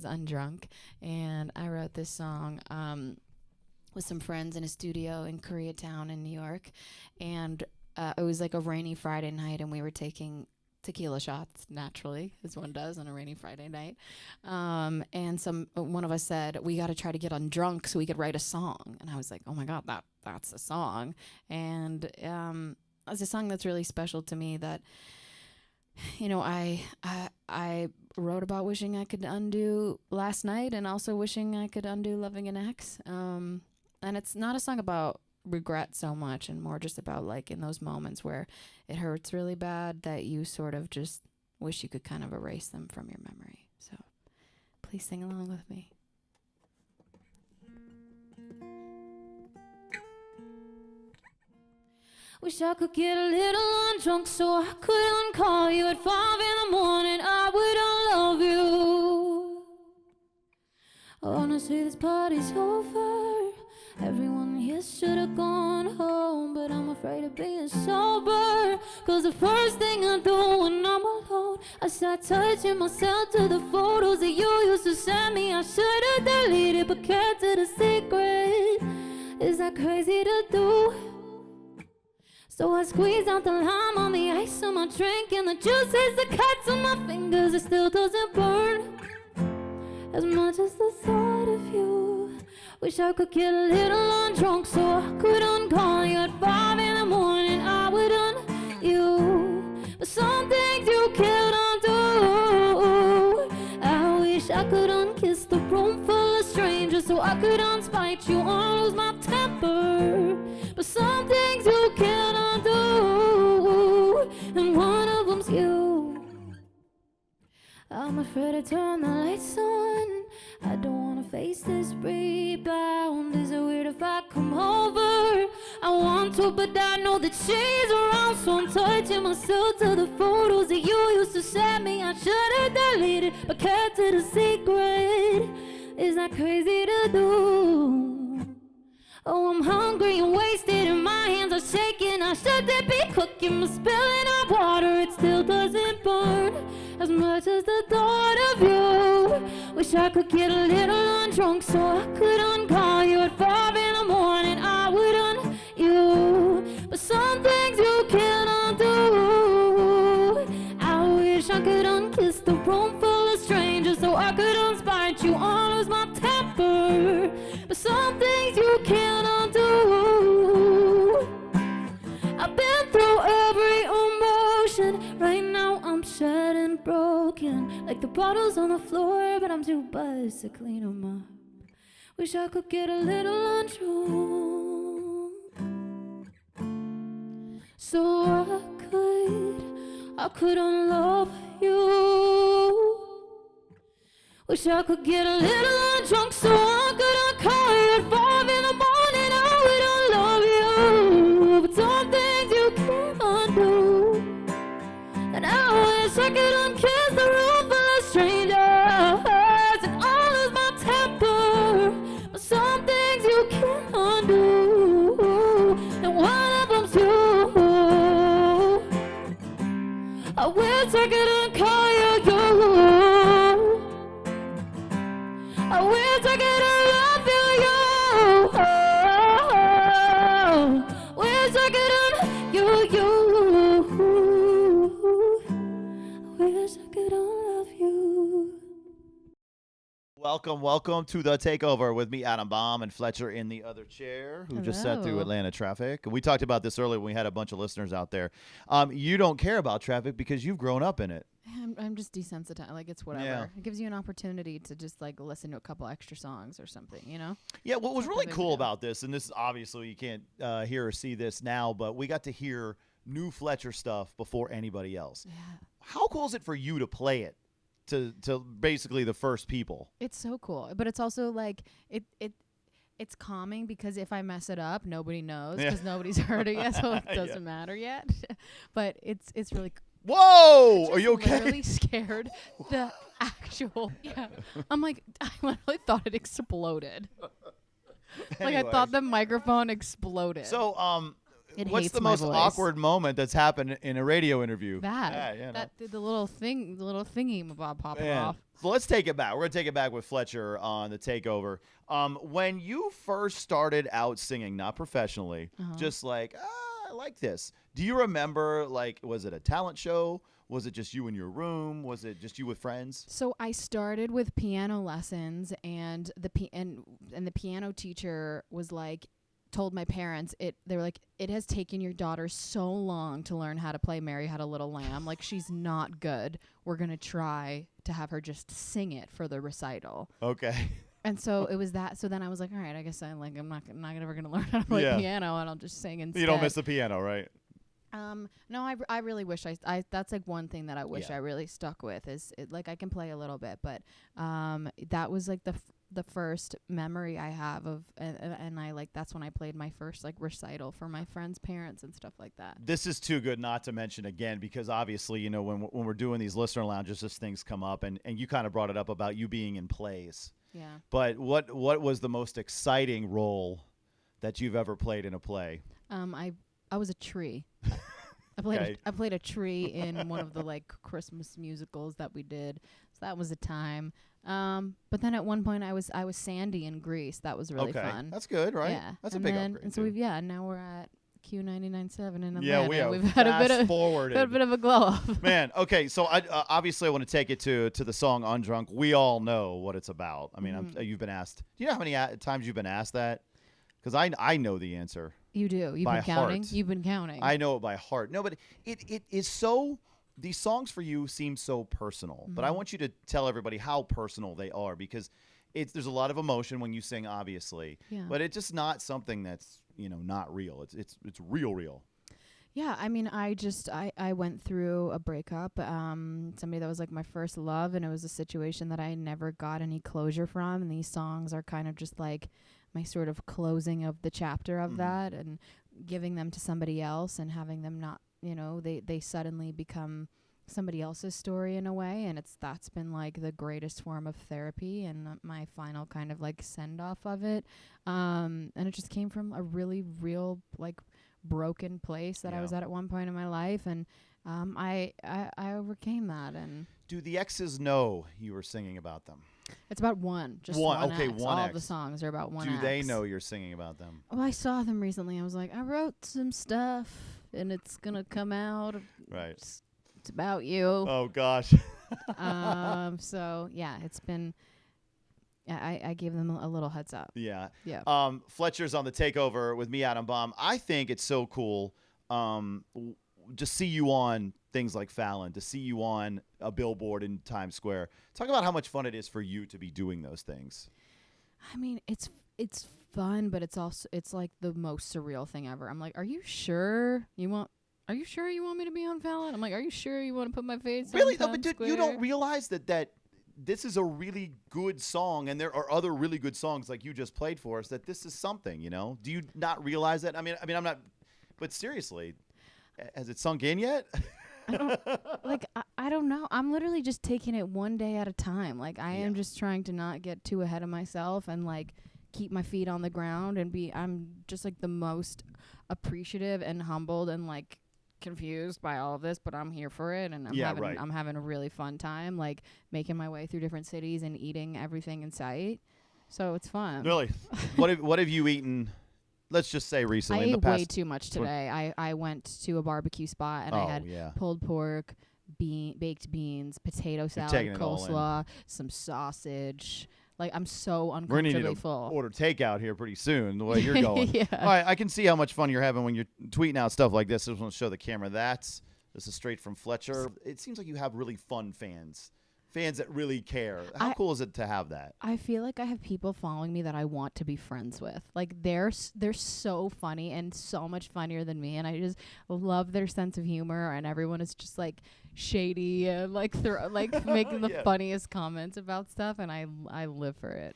is Undrunk, and I wrote this song with some friends in a studio in Koreatown in New York, and it was like a rainy Friday night, and we were taking tequila shots, naturally, as one does on a rainy Friday night. And one of us said, we got to try to get undrunk so we could write a song. And I was like, oh my God, that's a song. And it's a song that's really special to me that, you know, I wrote about wishing I could undo last night and also wishing I could undo loving an ex. And it's not a song about regret so much, and more just about like in those moments where it hurts really bad that you sort of just wish you could kind of erase them from your memory. So please sing along with me. Wish I could get a little undrunk so I could uncall you at 5 in the morning. I would unlove you. Honestly, this party's over. Everyone here should have gone home, but I'm afraid of being sober. Cause the first thing I do when I'm alone, I start touching myself to the photos that you used to send me. I should have deleted but kept it a secret. Is that crazy to do? So I squeeze out the lime on the ice of my drink, and the juice hits the cuts on my fingers. It still doesn't burn as much as the thought of you. Wish I could get a little undrunk so I could uncall you at 5 in the morning. I would you, but some things you can't undo. I wish I could unkiss the room full of strangers so I could unspite you and lose my temper. But some things you can't undo, and one of them's you. I'm afraid to turn the lights on. I don't wanna face this rebound. Is it weird if I come over? I want to, but I know that she's around, so I'm touching myself to the photos that you used to send me. I should have deleted, but kept it a secret. Is that crazy to do? Oh, I'm hungry and wasted, and my hands are shaking. I shouldn't be cooking, but spilling hot water, it still doesn't burn as much as the thought of you. Wish I could get a little undrunk so I could uncall you at 5 in the morning. I would you, but some things you can't undo. I wish I could unkiss the room full of strangers so I could unspite you and lose my temper. But some things you can't undo. I've been through every emotion. Right now I'm shattered and broken, like the bottles on the floor, but I'm too buzzed to clean them up. Wish I could get a little undrunk so I could unlove you. Wish I could get a little undrunk so I could uncall you at 5 in the morning. I would unlove you, but some things you can't undo. And I wish I could unkiss the room full of strangers and all lose my temper. But some things you can't undo, and one of them's you. I wish I could uncall you. I wish I could love you. Wish I could you. Wish I could love you. Welcome to the takeover with me, Adam Baum, and Fletcher in the other chair, who just sat through Hello. Atlanta traffic. We talked about this earlier when we had a bunch of listeners out there. You don't care about traffic because you've grown up in it. I'm just desensitized. Like, it's whatever. Yeah. It gives you an opportunity to just like listen to a couple extra songs or something, you know? Yeah, what was Not really that big of a cool deal. about this, and this is obviously you can't hear or see this now, but we got to hear new Fletcher stuff before anybody else. Yeah. How cool is it for you to play it to basically the first people? It's so cool. But it's also like it's calming because if I mess it up, nobody knows Yeah. because nobody's heard it yet, so it Yeah. doesn't matter yet. But it's really Whoa! Are just you okay? literally scared the actual I'm like, I literally thought it exploded. Like I thought Anyways. the microphone exploded. So, It What's hates the my most voice. awkward moment that's happened in a radio interview? That. Yeah, That the little thingy bob popping Man. off. So let's take it back. We're going to take it back with Fletcher on the takeover. When you first started out singing, not professionally, just like, I like this. Do you remember, like, was it a talent show? Was it just you in your room? Was it just you with friends? So I started with piano lessons, and the piano teacher was like, told my parents, they were like, it has taken your daughter so long to learn how to play Mary Had a Little Lamb. Like, she's not good. We're going to try to have her just sing it for the recital. Okay. And so it was that. So then I was like, all right, I guess I'm not ever going to learn how to play piano, and I'll just sing instead. You don't miss the piano, right? No, I really wish I that's like one thing that I wish I really stuck with is like I can play a little bit, but that was like the first memory I have of and I like that's when I played my first like recital for my friends' parents and stuff like that. This is too good not to mention again, because obviously, you know, when we're doing these listener lounges, just things come up, and you kind of brought it up about you being in plays. Yeah. But what was the most exciting role that you've ever played in a play? I was a tree. I played a tree in one of the like Christmas musicals that we did. So that was a time. But then at one point I was Sandy in Greece. That was really fun. That's good, right? Yeah. That's and a big then, upgrade. And so too. we're at Q99.7 in Atlanta. Yeah, we've had a bit of a glow up. Man, okay, so obviously I want to take it to the song Undrunk. We all know what it's about. I mean, you've been asked. Do you know how many times you've been asked that? Because I know the answer. You do. You've by been counting. heart. You've been counting. I know it by heart. No, but it is so. These songs for you seem so personal, but I want you to tell everybody how personal they are, because there's a lot of emotion when you sing, obviously, but it's just not something that's not real. It's real. Yeah, I mean, I went through a breakup. Somebody that was like my first love, and it was a situation that I never got any closure from. And these songs are kind of just like my sort of closing of the chapter of that, and giving them to somebody else and having them not, they suddenly become somebody else's story in a way. And that's been like the greatest form of therapy and my final kind of like send off of it. And it just came from a really real, like, broken place that I was at one point in my life, and I overcame that. And do the exes know you were singing about them? It's about one ex. One All ex. of the songs are about one ex. Do they know you're singing about them? Well, I saw them recently. I was like, I wrote some stuff, and it's gonna come out. Right. It's about you. Oh gosh. So yeah, it's been. I gave them a little heads up. Yeah. Yeah. Fletcher's on the takeover with me, Adam Baum. I think it's so cool to see you on things like Fallon, to see you on a billboard in Times Square. Talk about how much fun it is for you to be doing those things. I mean, it's fun, but it's like the most surreal thing ever. I'm like, are you sure you want me to be on Fallon? I'm like, are you sure you want to put my face really? on No, Times but Square? you don't realize that this is a really good song, and there are other really good songs like you just played for us, that this is something, Do you not realize that? I mean, I'm not, but seriously, has it sunk in yet? I don't know. I'm literally just taking it one day at a time. Like, I am just trying to not get too ahead of myself and like keep my feet on the ground and I'm just like the most appreciative and humbled and like confused by all of this, but I'm here for it, and I'm having a really fun time, like making my way through different cities and eating everything in sight. So it's fun. Really? What have you eaten? Let's just say recently. I in the ate past way too much today. I went to a barbecue spot and I had pulled pork, baked beans, potato salad, coleslaw, some sausage. Like, I'm so uncomfortably full. Order takeout here pretty soon, the way you're going. Yeah. All right, I can see how much fun you're having when you're tweeting out stuff like this. I just want to show the camera. This is straight from Fletcher. It seems like you have really fun fans that really care. How cool is it to have that? I feel like I have people following me that I want to be friends with. Like, they're so funny and so much funnier than me, and I just love their sense of humor, and everyone is just like shady and like making the funniest comments about stuff, and I live for it.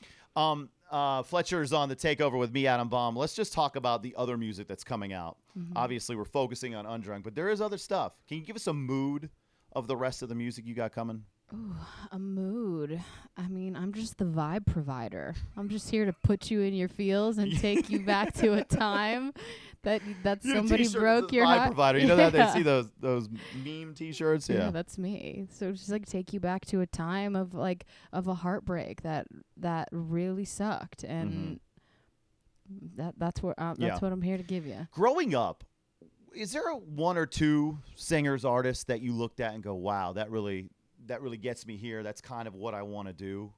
Fletcher's on the takeover with me, Adam Baum. Let's just talk about the other music that's coming out. Obviously, we're focusing on Undrunk, but there is other stuff. Can you give us a mood of the rest of the music you got coming? Ooh, a mood. I mean, I'm just the vibe provider. I'm just here to put you in your feels and take you back to a time That's Your somebody t-shirt broke says your Vibe heart. provider. You know that they Yeah. see those meme T-shirts. Yeah, Yeah. that's me. So just like take you back to a time of a heartbreak that really sucked, and that's what Yeah. I'm here to give you. Growing up, is there one or two singers, artists that you looked at and go, "Wow, that really gets me here. That's kind of what I want to do."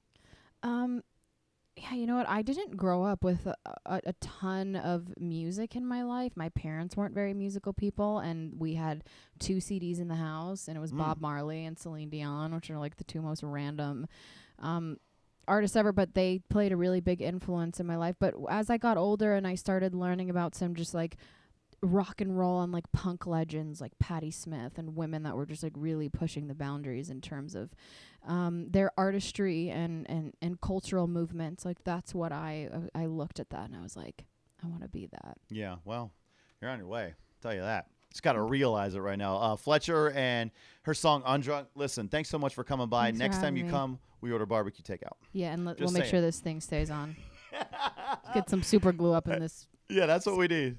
Yeah, you know what? I didn't grow up with a ton of music in my life. My parents weren't very musical people, and we had 2 CDs in the house, and it was Bob Marley and Celine Dion, which are like the 2 most random artists ever, but they played a really big influence in my life. But as I got older and I started learning about some just like rock and roll and like punk legends like Patti Smith and women that were just like really pushing the boundaries in terms of their artistry and cultural movements, like that's what I looked at that and I was like, I want to be that. Yeah, well, you're on your way. I'll tell you that. Just got to realize it right now. Fletcher and her song Undrunk. Listen, thanks so much for coming by. Thanks for Next time having you me. come, we order barbecue takeout. Yeah, and we'll Just make saying. sure this thing stays on. Get some super glue up in this. Yeah, that's what we need.